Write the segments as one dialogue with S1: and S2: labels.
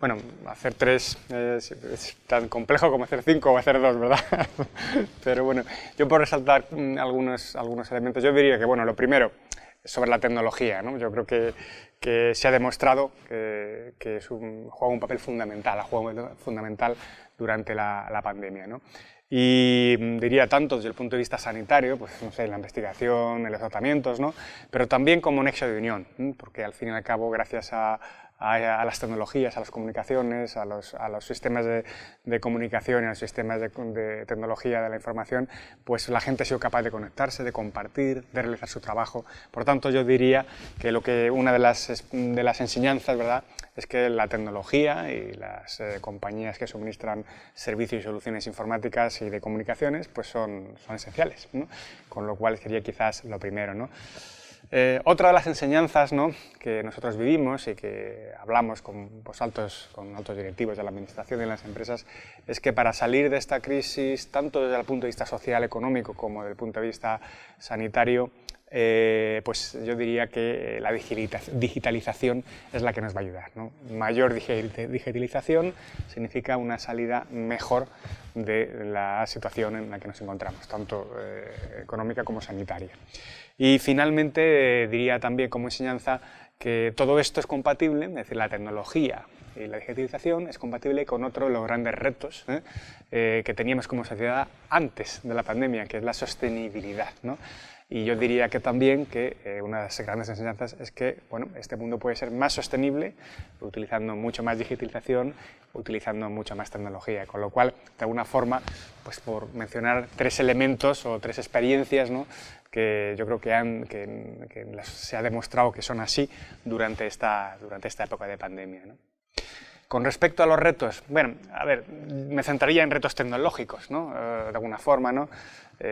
S1: Bueno, hacer 3 es tan complejo como hacer 5 o hacer 2, ¿verdad? Pero bueno, yo por resaltar algunos elementos, yo diría que, bueno, lo primero, sobre la tecnología, ¿no? Yo creo que se ha demostrado que juega un papel fundamental, ha jugado fundamental durante la pandemia, ¿no? Y diría tanto desde el punto de vista sanitario, pues no sé, la investigación, en los tratamientos, ¿no? Pero también como nexo de unión, ¿no? Porque al fin y al cabo, gracias a las tecnologías, a las comunicaciones, a los sistemas de comunicación y a los sistemas de tecnología de la información, pues la gente ha sido capaz de conectarse, de compartir, de realizar su trabajo. Por tanto, yo diría que una de las enseñanzas, ¿verdad?, es que la tecnología y las compañías que suministran servicios y soluciones informáticas y de comunicaciones pues son esenciales, ¿no? Con lo cual sería quizás lo primero, ¿no? Otra de las enseñanzas, ¿no?, que nosotros vivimos y que hablamos con altos directivos de la administración y de las empresas es que para salir de esta crisis, tanto desde el punto de vista social, económico, como desde el punto de vista sanitario, pues yo diría que la digitalización es la que nos va a ayudar, ¿no? Mayor digitalización significa una salida mejor de la situación en la que nos encontramos, tanto económica como sanitaria. Y finalmente diría también como enseñanza que todo esto es compatible, es decir, la tecnología y la digitalización es compatible con otro de los grandes retos que teníamos como sociedad antes de la pandemia, que es la sostenibilidad, ¿no? Y yo diría que también que una de las grandes enseñanzas es que, bueno, este mundo puede ser más sostenible utilizando mucho más digitalización, utilizando mucha más tecnología, con lo cual, de alguna forma, pues por mencionar 3 elementos o 3 experiencias, ¿no?, que yo creo que se ha demostrado que son así durante esta época de pandemia, ¿no? Con respecto a los retos, bueno, a ver, me centraría en retos tecnológicos, ¿no?, de alguna forma, ¿no?,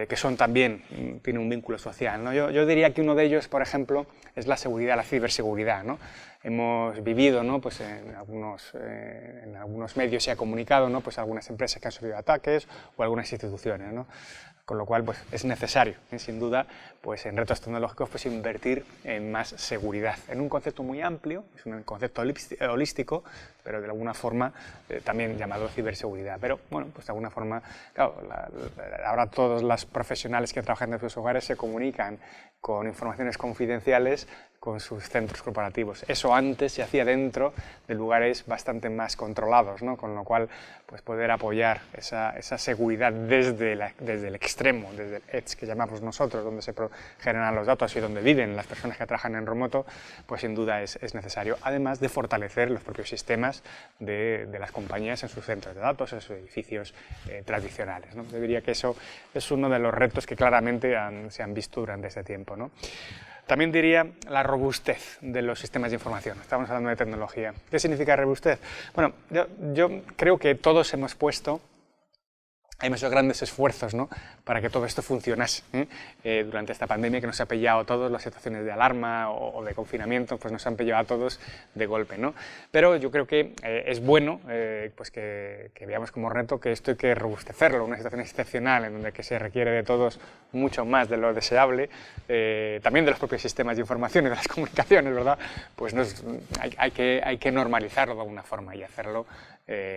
S1: que son también, tienen un vínculo social, ¿no? Yo diría que uno de ellos, por ejemplo, es la seguridad, la ciberseguridad, ¿no? Hemos vivido, ¿no?, pues en algunos medios se ha comunicado, ¿no?, pues algunas empresas que han sufrido ataques o algunas instituciones, ¿no? Con lo cual, pues es necesario, sin duda, pues en retos tecnológicos, pues invertir en más seguridad, en un concepto muy amplio, es un concepto holístico, pero de alguna forma también llamado ciberseguridad. Pero bueno, pues de alguna forma, claro, ahora todos los profesionales que trabajan en sus hogares se comunican con informaciones confidenciales con sus centros corporativos. Eso antes se hacía dentro de lugares bastante más controlados, ¿no? Con lo cual, pues poder apoyar esa seguridad desde el extremo, desde el edge que llamamos nosotros, donde se generan los datos y donde viven las personas que trabajan en remoto, pues sin duda es necesario, además de fortalecer los propios sistemas de las compañías en sus centros de datos, en sus edificios tradicionales, ¿no? Yo diría que eso es uno de los retos que claramente se han visto durante este tiempo, ¿no? También diría la robustez de los sistemas de información. Estamos hablando de tecnología. ¿Qué significa robustez? Bueno, yo creo que todos hemos hecho grandes esfuerzos, ¿no?, para que todo esto funcionase durante esta pandemia que nos ha pillado a todos, las situaciones de alarma o de confinamiento, pues nos han pillado a todos de golpe, ¿no? Pero yo creo que es bueno pues que veamos como reto que esto hay que robustecerlo, una situación excepcional en donde que se requiere de todos mucho más de lo deseable, también de los propios sistemas de información y de las comunicaciones, ¿verdad? Pues hay que normalizarlo de alguna forma y hacerlo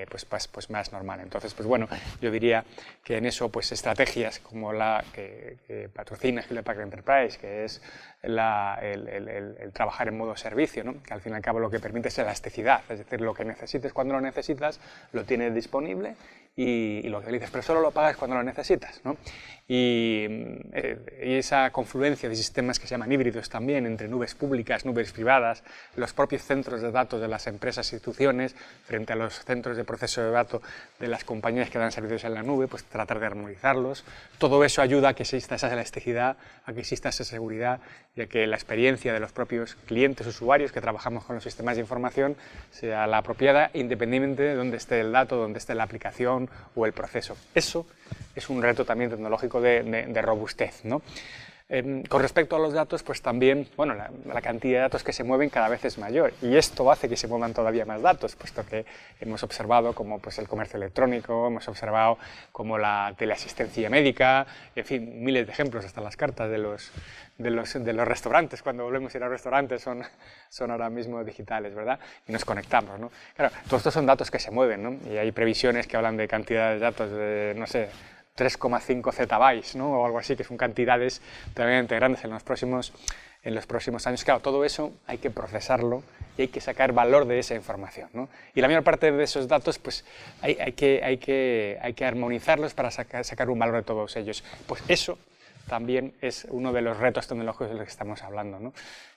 S1: pues más normal. Entonces, pues bueno, yo diría que en eso, pues estrategias como la que patrocina Hewlett Packard Enterprise, que es el trabajar en modo servicio, ¿no?, que al fin y al cabo lo que permite es elasticidad, es decir, lo que necesites cuando lo necesitas, lo tienes disponible y lo que dices, pero solo lo pagas cuando lo necesitas, ¿no? Y esa confluencia de sistemas que se llaman híbridos también, entre nubes públicas, nubes privadas, los propios centros de datos de las empresas e instituciones frente a los centros de proceso de datos de las compañías que dan servicios en la nube, pues tratar de armonizarlos. Todo eso ayuda a que exista esa elasticidad, a que exista esa seguridad y a que la experiencia de los propios clientes, usuarios que trabajamos con los sistemas de información sea la apropiada independientemente de dónde esté el dato, dónde esté la aplicación o el proceso. Eso es un reto también tecnológico de robustez, ¿no? Con respecto a los datos, pues también, bueno, la cantidad de datos que se mueven cada vez es mayor y esto hace que se muevan todavía más datos, puesto que hemos observado como pues, el comercio electrónico, hemos observado como la teleasistencia médica, en fin, miles de ejemplos, hasta las cartas de los restaurantes, cuando volvemos a ir a restaurantes son ahora mismo digitales, ¿verdad? Y nos conectamos, ¿no? Claro, todos estos son datos que se mueven, ¿no? Y hay previsiones que hablan de cantidades de datos de, no sé, 3,5 zettabytes, ¿no? O algo así, que son cantidades tremendamente grandes en los próximos años. Claro, todo eso hay que procesarlo y hay que sacar valor de esa información, ¿no? Y la mayor parte de esos datos, pues hay que armonizarlos para sacar un valor de todos ellos. Pues eso también es uno de los retos tecnológicos de los que estamos hablando, ¿no?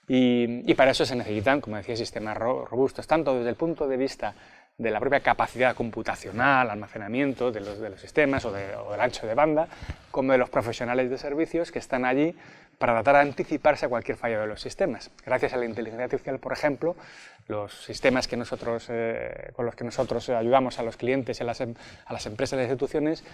S1: Y para eso se necesitan, como decía, sistemas robustos, tanto desde el punto de vista de la propia capacidad computacional, almacenamiento de los sistemas o del ancho de banda, como de los profesionales de servicios que están allí para tratar de anticiparse a cualquier fallo de los sistemas. Gracias a la inteligencia artificial, por ejemplo, los sistemas con los que nosotros ayudamos a los clientes y a las empresas y instituciones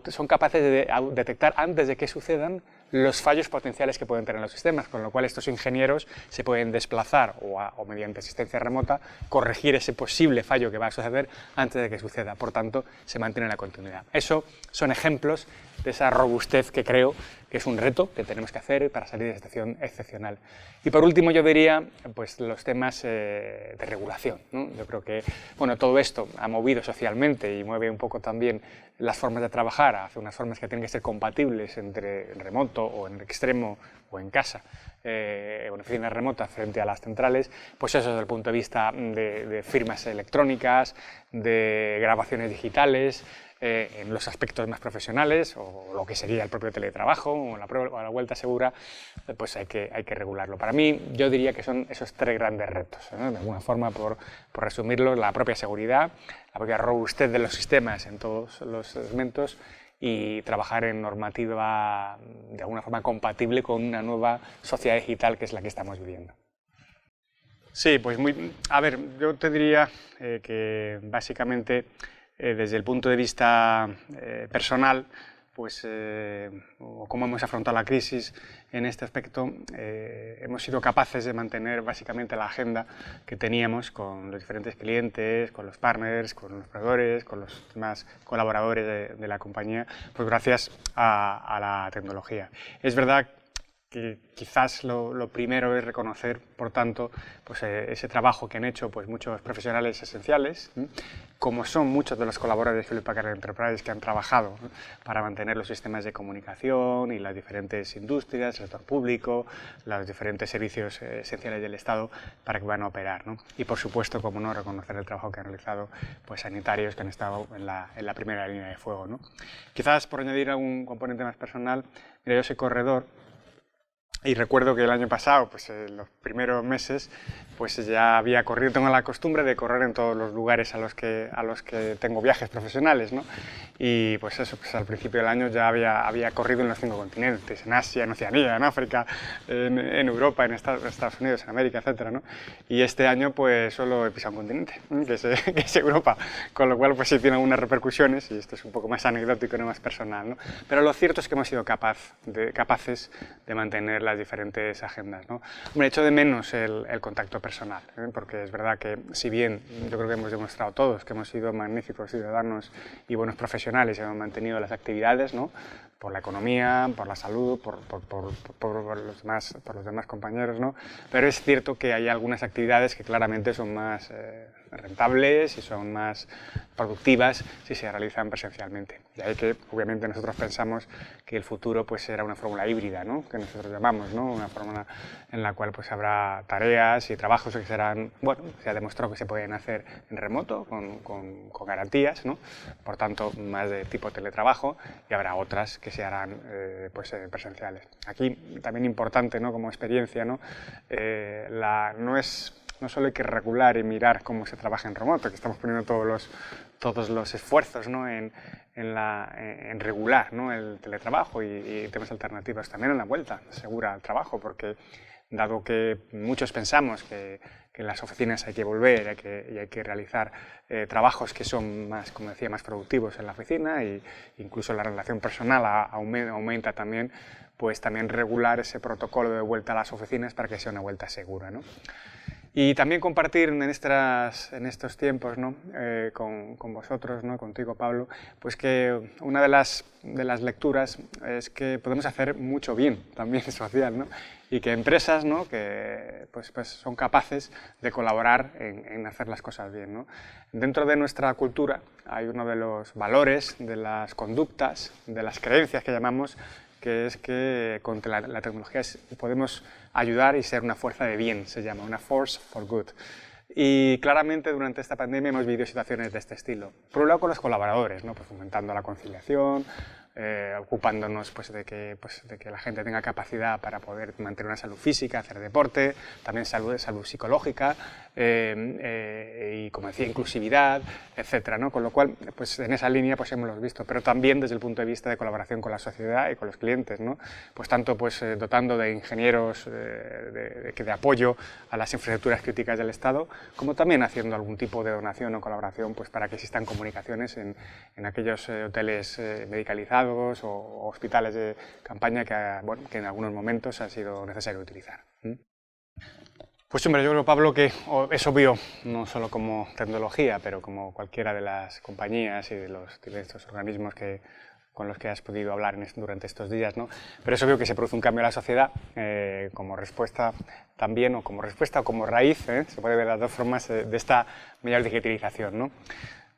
S1: son capaces de detectar antes de que sucedan los fallos potenciales que pueden tener los sistemas, con lo cual estos ingenieros se pueden desplazar o mediante asistencia remota corregir ese posible fallo que va a suceder antes de que suceda. Por tanto, se mantiene la continuidad. Eso son ejemplos de esa robustez que creo que es un reto que tenemos que hacer para salir de esta situación excepcional. Y por último yo diría pues, los temas de regulación, ¿no? Yo creo que bueno, todo esto ha movido socialmente y mueve un poco también las formas de trabajar hacia unas formas que tienen que ser compatibles entre en remoto o en extremo o en casa, o en oficinas remotas frente a las centrales, pues eso desde el punto de vista de firmas electrónicas, de grabaciones digitales, en los aspectos más profesionales, o lo que sería el propio teletrabajo, o la vuelta segura, pues hay que regularlo. Para mí, yo diría que son esos tres grandes retos, ¿no? De alguna forma, por resumirlos, la propia seguridad, la propia robustez de los sistemas en todos los segmentos, y trabajar en normativa de alguna forma compatible con una nueva sociedad digital que es la que estamos viviendo. Sí, pues a ver, yo te diría que básicamente desde el punto de vista personal, pues cómo hemos afrontado la crisis en este aspecto, hemos sido capaces de mantener básicamente la agenda que teníamos con los diferentes clientes, con los partners, con los proveedores, con los demás colaboradores de la compañía, pues gracias a la tecnología. Es verdad que quizás lo primero es reconocer, por tanto, pues, ese trabajo que han hecho pues, muchos profesionales esenciales, como son muchos de los colaboradores de Hewlett Packard Enterprise que han trabajado para mantener los sistemas de comunicación y las diferentes industrias, el sector público, los diferentes servicios esenciales del Estado para que van a operar, ¿no? Y por supuesto, como no, reconocer el trabajo que han realizado pues, sanitarios que han estado en la primera línea de fuego, ¿no? Quizás por añadir algún componente más personal, mira, yo soy corredor. Y recuerdo que el año pasado, pues en los primeros meses, pues ya había corrido, tengo la costumbre de correr en todos los lugares a los que tengo viajes profesionales, ¿no? Y pues eso, pues al principio del año ya había corrido en los 5 continentes, en Asia, en Oceanía, en África, en Europa, en Estados Unidos, en América, etcétera, ¿no? Y este año pues solo he pisado un continente, que es Europa, con lo cual pues sí tiene algunas repercusiones, y esto es un poco más anecdótico, no más personal, ¿no? Pero lo cierto es que hemos sido capaces de mantener las diferentes agendas, ¿no? Hombre, echo de menos el contacto personal, porque es verdad que si bien yo creo que hemos demostrado todos que hemos sido magníficos ciudadanos y buenos profesionales y hemos mantenido las actividades, ¿no? Por la economía, por la salud, por los demás compañeros, ¿no? Pero es cierto que hay algunas actividades que claramente son más rentables y son más productivas si se realizan presencialmente. De ahí que obviamente nosotros pensamos que el futuro pues será una fórmula híbrida, ¿no? Que nosotros llamamos, ¿no? Una fórmula en la cual pues habrá tareas y trabajos que serán, bueno, se ha demostrado que se pueden hacer en remoto con garantías, ¿no? Por tanto, más de tipo teletrabajo, y habrá otras que se harán presenciales. Aquí también importante, ¿no? Como experiencia, ¿no? No solo hay que regular y mirar cómo se trabaja en remoto, que estamos poniendo todos los esfuerzos, ¿no? en regular, ¿no? El teletrabajo y temas alternativos, también en la vuelta segura al trabajo, porque dado que muchos pensamos que en las oficinas hay que volver y hay que realizar trabajos que son más, como decía, más productivos en la oficina, e incluso la relación personal aumenta también, pues también regular ese protocolo de vuelta a las oficinas para que sea una vuelta segura, ¿no? Y también compartir en estos tiempos, ¿no? Con vosotros, ¿no? Contigo, Pablo, pues que una de las lecturas es que podemos hacer mucho bien también social, ¿no? Y que empresas, ¿no? Que pues son capaces de colaborar en hacer las cosas bien, ¿no? Dentro de nuestra cultura hay uno de los valores, de las conductas, de las creencias que llamamos, que es que con la tecnología podemos ayudar y ser una fuerza de bien, se llama, una force for good. Y claramente durante esta pandemia hemos vivido situaciones de este estilo. Por un lado con los colaboradores, ¿no? Pues fomentando la conciliación, ocupándonos pues, de que la gente tenga capacidad para poder mantener una salud física, hacer deporte, también salud psicológica y, como decía, inclusividad, etcétera, ¿no? Con lo cual, pues en esa línea pues hemos visto, pero también desde el punto de vista de colaboración con la sociedad y con los clientes, ¿no? Pues tanto pues, dotando de ingenieros de apoyo a las infraestructuras críticas del Estado, como también haciendo algún tipo de donación o colaboración pues, para que existan comunicaciones en aquellos hoteles medicalizados o hospitales de campaña que en algunos momentos ha sido necesario utilizar. Pues hombre, yo creo, Pablo, que es obvio, no solo como tecnología, pero como cualquiera de las compañías y de estos organismos con los que has podido hablar durante estos días, ¿no? Pero es obvio que se produce un cambio en la sociedad como respuesta también, o como respuesta o como raíz, se puede ver de las dos formas, de esta mayor digitalización, ¿no?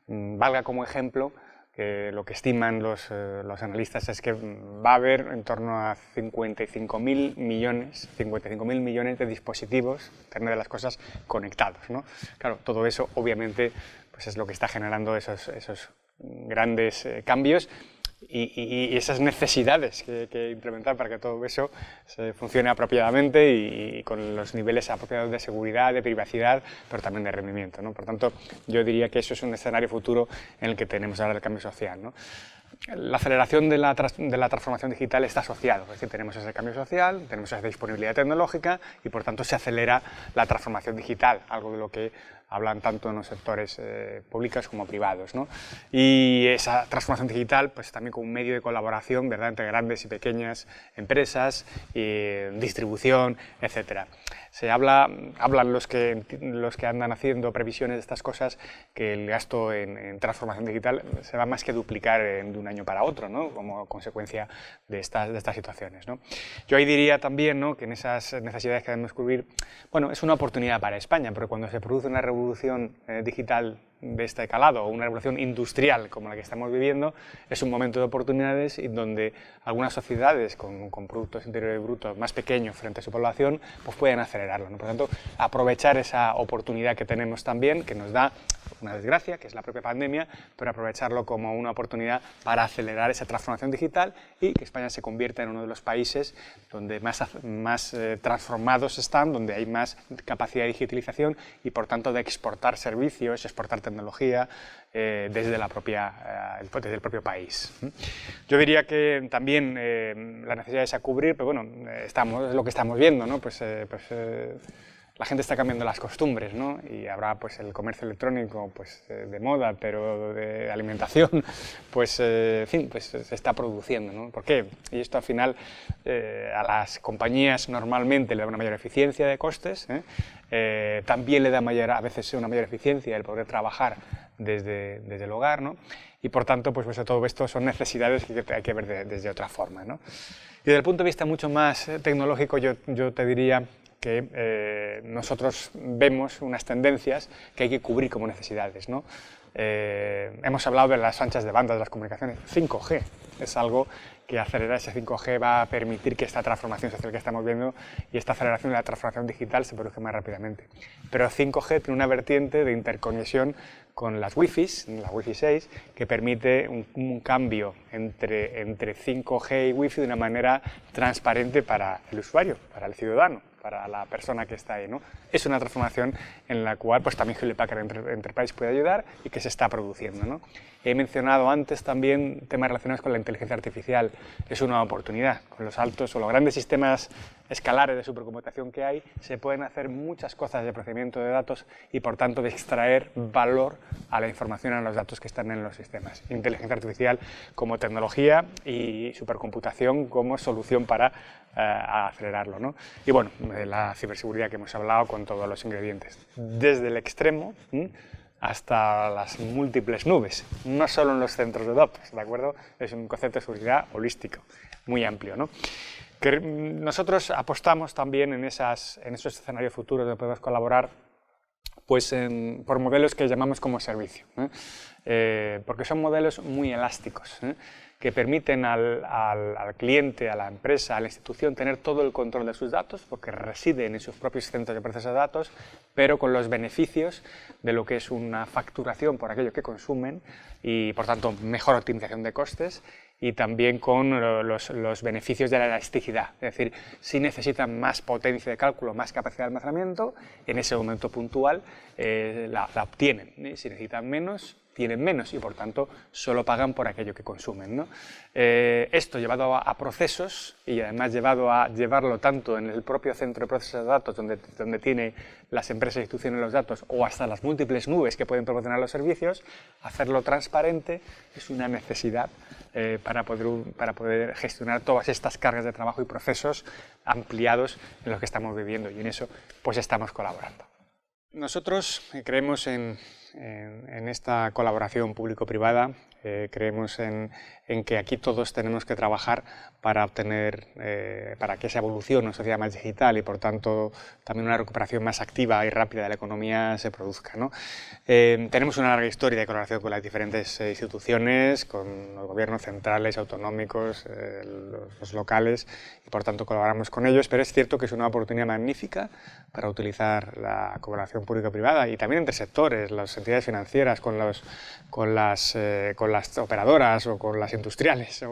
S1: Valga como ejemplo que lo que estiman los analistas es que va a haber en torno a 55.000 millones de dispositivos, Internet de las cosas, conectados, ¿no? Claro, todo eso obviamente pues es lo que está generando esos grandes cambios y esas necesidades que hay que implementar para que todo eso funcione apropiadamente y con los niveles apropiados de seguridad, de privacidad, pero también de rendimiento, ¿no? Por tanto, yo diría que eso es un escenario futuro en el que tenemos ahora el cambio social, ¿no? La aceleración de la transformación digital está asociado, es decir, tenemos ese cambio social, tenemos esa disponibilidad tecnológica y por tanto se acelera la transformación digital, algo de lo que hablan tanto en los sectores públicos como privados, ¿no? Y esa transformación digital pues también como un medio de colaboración, ¿verdad?, entre grandes y pequeñas empresas, distribución, etcétera. Hablan los que andan haciendo previsiones de estas cosas que el gasto en transformación digital se va más que duplicar de un año para otro, ¿no? Como consecuencia de estas situaciones, ¿no? Yo ahí diría también, ¿no?, que en esas necesidades que debemos cubrir, bueno, es una oportunidad para España, pero cuando se produce una revolución digital de este calado o una revolución industrial como la que estamos viviendo, es un momento de oportunidades y donde algunas sociedades con productos interiores brutos más pequeños frente a su población pues pueden acelerarlo, ¿no? Por lo tanto, aprovechar esa oportunidad que tenemos también, que nos da una desgracia, que es la propia pandemia, pero aprovecharlo como una oportunidad para acelerar esa transformación digital y que España se convierta en uno de los países donde más transformados están, donde hay más capacidad de digitalización y por tanto de exportar servicios, exportar tecnología desde el propio país. Yo diría que también la necesidad es a cubrir, pero bueno, es lo que estamos viendo, ¿no? La gente está cambiando las costumbres, ¿no? Y habrá pues el comercio electrónico pues de moda, pero de alimentación pues en fin, pues se está produciendo, ¿no? ¿Por qué? Y esto al final a las compañías normalmente le da una mayor eficiencia de costes, también le da a veces una mayor eficiencia el poder trabajar desde el hogar, ¿no? Y por tanto pues todo esto son necesidades que hay que ver desde otra forma, ¿no? Y desde el punto de vista mucho más tecnológico yo te diría que nosotros vemos unas tendencias que hay que cubrir como necesidades, ¿no? Hemos hablado de las anchas de banda de las comunicaciones. 5G es algo que acelerar ese 5G va a permitir que esta transformación social que estamos viendo y esta aceleración de la transformación digital se produzca más rápidamente. Pero 5G tiene una vertiente de interconexión con las Wi-Fi, la Wi-Fi 6, que permite un cambio entre 5G y Wi-Fi de una manera transparente para el usuario, para el ciudadano, para la persona que está ahí, ¿no? Es una transformación en la cual pues, también Hewlett Packard Enterprise puede ayudar y que se está produciendo, ¿no? He mencionado antes también temas relacionados con la inteligencia artificial. Es una oportunidad. Con los altos o los grandes sistemas escalares de supercomputación que hay, se pueden hacer muchas cosas de procesamiento de datos y por tanto de extraer valor a la información, a los datos que están en los sistemas. Inteligencia artificial como tecnología y supercomputación como solución para acelerarlo, ¿no? Y bueno, la ciberseguridad que hemos hablado con todos los ingredientes, desde el extremo hasta las múltiples nubes, no solo en los centros de datos, ¿de acuerdo? Es un concepto de seguridad holístico, muy amplio, ¿no? Que nosotros apostamos también en esos escenarios futuros donde podemos colaborar pues por modelos que llamamos como servicio, porque son modelos muy elásticos, que permiten al cliente, a la empresa, a la institución tener todo el control de sus datos, porque residen en sus propios centros de proceso de datos, pero con los beneficios de lo que es una facturación por aquello que consumen y, por tanto, mejor optimización de costes y también con los beneficios de la elasticidad. Es decir, si necesitan más potencia de cálculo, más capacidad de almacenamiento, en ese momento puntual la obtienen. Si necesitan menos, tienen menos y por tanto solo pagan por aquello que consumen, ¿no? Esto llevado a procesos y además llevado a llevarlo tanto en el propio centro de procesos de datos donde tiene las empresas e instituciones los datos o hasta las múltiples nubes que pueden proporcionar los servicios, hacerlo transparente es una necesidad para poder gestionar todas estas cargas de trabajo y procesos ampliados en los que estamos viviendo y en eso pues estamos colaborando. Nosotros creemos en esta colaboración público-privada, creemos en que aquí todos tenemos que trabajar para obtener, para que esa evolución, una sociedad más digital y por tanto también una recuperación más activa y rápida de la economía se produzca, ¿no? Tenemos una larga historia de colaboración con las diferentes instituciones, con los gobiernos centrales, autonómicos, los locales y por tanto colaboramos con ellos, pero es cierto que es una oportunidad magnífica para utilizar la colaboración público-privada y también entre sectores, las entidades financieras con las operadoras o con las industriales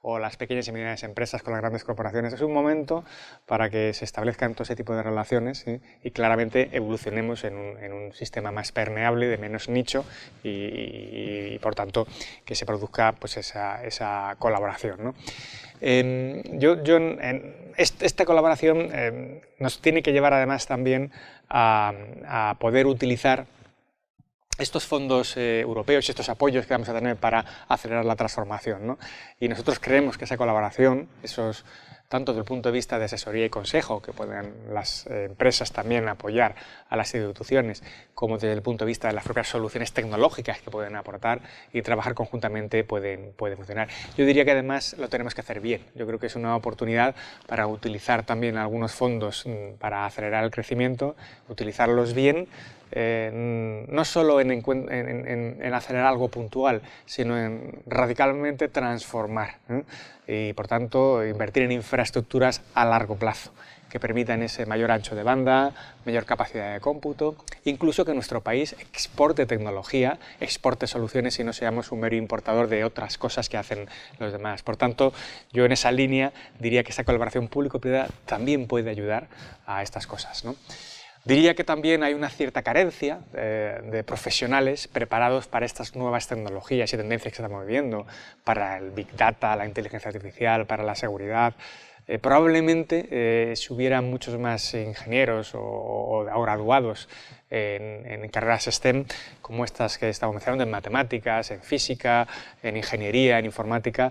S1: o las pequeñas y medianas empresas con las grandes corporaciones. Es un momento para que se establezcan todo ese tipo de relaciones y claramente evolucionemos en un sistema más permeable, de menos nicho y por tanto que se produzca pues esa colaboración, ¿no? Esta colaboración nos tiene que llevar además también a poder utilizar estos fondos europeos y estos apoyos que vamos a tener para acelerar la transformación, ¿no? Y nosotros creemos que esa colaboración, tanto desde el punto de vista de asesoría y consejo, que pueden las empresas también apoyar a las instituciones, como desde el punto de vista de las propias soluciones tecnológicas que pueden aportar y trabajar conjuntamente puede funcionar. Yo diría que además lo tenemos que hacer bien. Yo creo que es una oportunidad para utilizar también algunos fondos para acelerar el crecimiento, utilizarlos bien, no solo en acelerar algo puntual, sino en radicalmente transformar, y por tanto invertir en infraestructuras a largo plazo que permitan ese mayor ancho de banda, mayor capacidad de cómputo, incluso que nuestro país exporte tecnología, exporte soluciones y no seamos un mero importador de otras cosas que hacen los demás. Por tanto, yo en esa línea diría que esa colaboración público-privada también puede ayudar a estas cosas, ¿no? Diría que también hay una cierta carencia de profesionales preparados para estas nuevas tecnologías y tendencias que estamos viviendo, para el Big Data, la inteligencia artificial, para la seguridad. Probablemente si hubiera muchos más ingenieros o graduados en carreras STEM como estas que estamos mencionando, en matemáticas, en física, en ingeniería, en informática,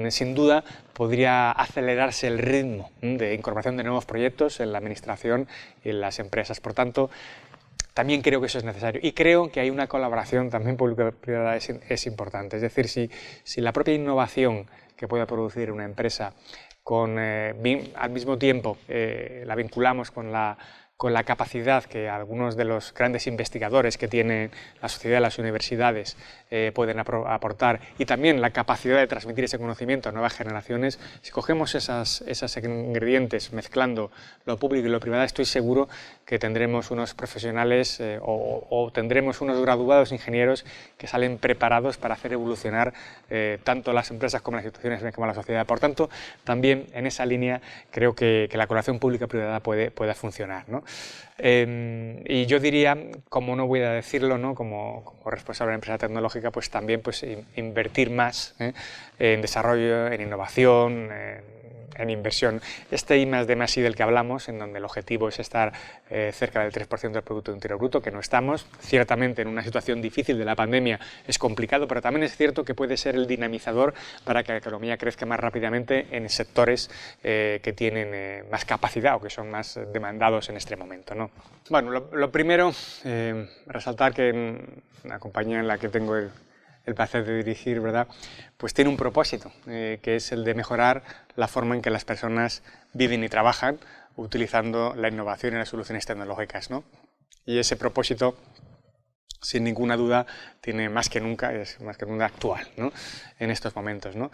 S1: sin duda podría acelerarse el ritmo de incorporación de nuevos proyectos en la administración y en las empresas. Por tanto, también creo que eso es necesario y creo que hay una colaboración también público-privada es importante. Es decir, si la propia innovación que pueda producir una empresa al mismo tiempo la vinculamos con la capacidad que algunos de los grandes investigadores que tiene la sociedad y las universidades pueden aportar y también la capacidad de transmitir ese conocimiento a nuevas generaciones, si cogemos esos ingredientes mezclando lo público y lo privado, estoy seguro que tendremos unos profesionales o tendremos unos graduados ingenieros que salen preparados para hacer evolucionar tanto las empresas como las instituciones como la sociedad. Por tanto, también en esa línea creo que la colaboración pública-privada puede funcionar, ¿no? Y yo diría, como no voy a decirlo, ¿no? como responsable de una empresa tecnológica, pues también invertir más en desarrollo, en innovación, en inversión. Este I+D+I del que hablamos, en donde el objetivo es estar cerca del 3% del Producto Interior Bruto, que no estamos, ciertamente en una situación difícil de la pandemia es complicado, pero también es cierto que puede ser el dinamizador para que la economía crezca más rápidamente en sectores que tienen más capacidad o que son más demandados en este momento, ¿no? Bueno, lo primero, resaltar que en la compañía en la que tengo el placer de dirigir, ¿verdad?, pues tiene un propósito, que es el de mejorar la forma en que las personas viven y trabajan utilizando la innovación y las soluciones tecnológicas, ¿no? Y ese propósito, sin ninguna duda, tiene más que nunca, es más que nunca actual, ¿no?, en estos momentos, ¿no?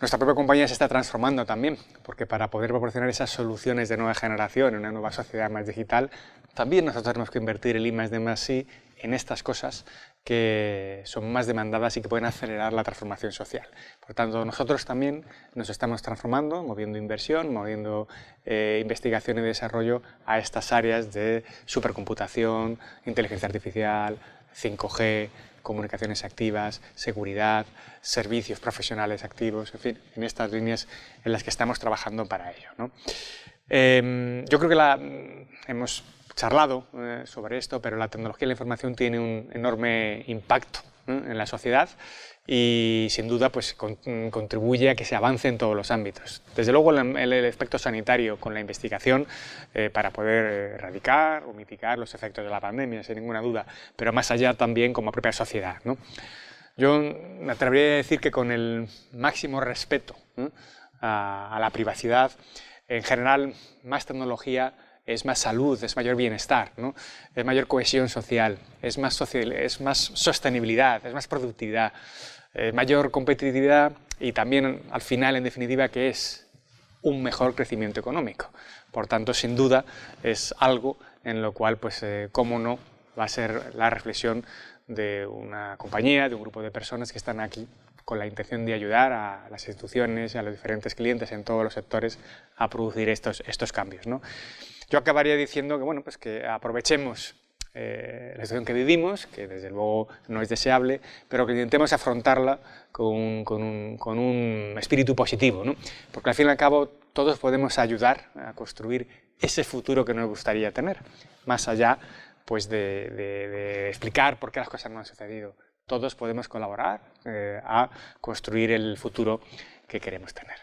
S1: Nuestra propia compañía se está transformando también, porque para poder proporcionar esas soluciones de nueva generación en una nueva sociedad más digital, también nosotros tenemos que invertir el I+D+I en estas cosas que son más demandadas y que pueden acelerar la transformación social. Por tanto, nosotros también nos estamos transformando, moviendo inversión, moviendo investigación y desarrollo a estas áreas de supercomputación, inteligencia artificial, 5G, comunicaciones activas, seguridad, servicios profesionales activos, en fin, en estas líneas en las que estamos trabajando para ello, ¿no? Yo creo que hemos charlado sobre esto, pero la tecnología y la información tiene un enorme impacto en la sociedad y sin duda pues, contribuye a que se avance en todos los ámbitos. Desde luego el aspecto sanitario con la investigación para poder erradicar o mitigar los efectos de la pandemia, sin ninguna duda, pero más allá también como propia sociedad, ¿no? Yo me atrevería a decir que con el máximo respeto a la privacidad, en general más tecnología es más salud, es mayor bienestar, ¿no?, es mayor cohesión social, es más sostenibilidad, es más productividad, mayor competitividad y también, al final, en definitiva, que es un mejor crecimiento económico. Por tanto, sin duda, es algo en lo cual, pues, cómo no, va a ser la reflexión de una compañía, de un grupo de personas que están aquí con la intención de ayudar a las instituciones y a los diferentes clientes en todos los sectores a producir estos cambios, ¿no? Yo acabaría diciendo que, bueno, pues que aprovechemos la situación que vivimos, que desde luego no es deseable, pero que intentemos afrontarla con un espíritu positivo, ¿no? Porque al fin y al cabo todos podemos ayudar a construir ese futuro que nos gustaría tener, más allá pues, de explicar por qué las cosas no han sucedido. Todos podemos colaborar a construir el futuro que queremos tener.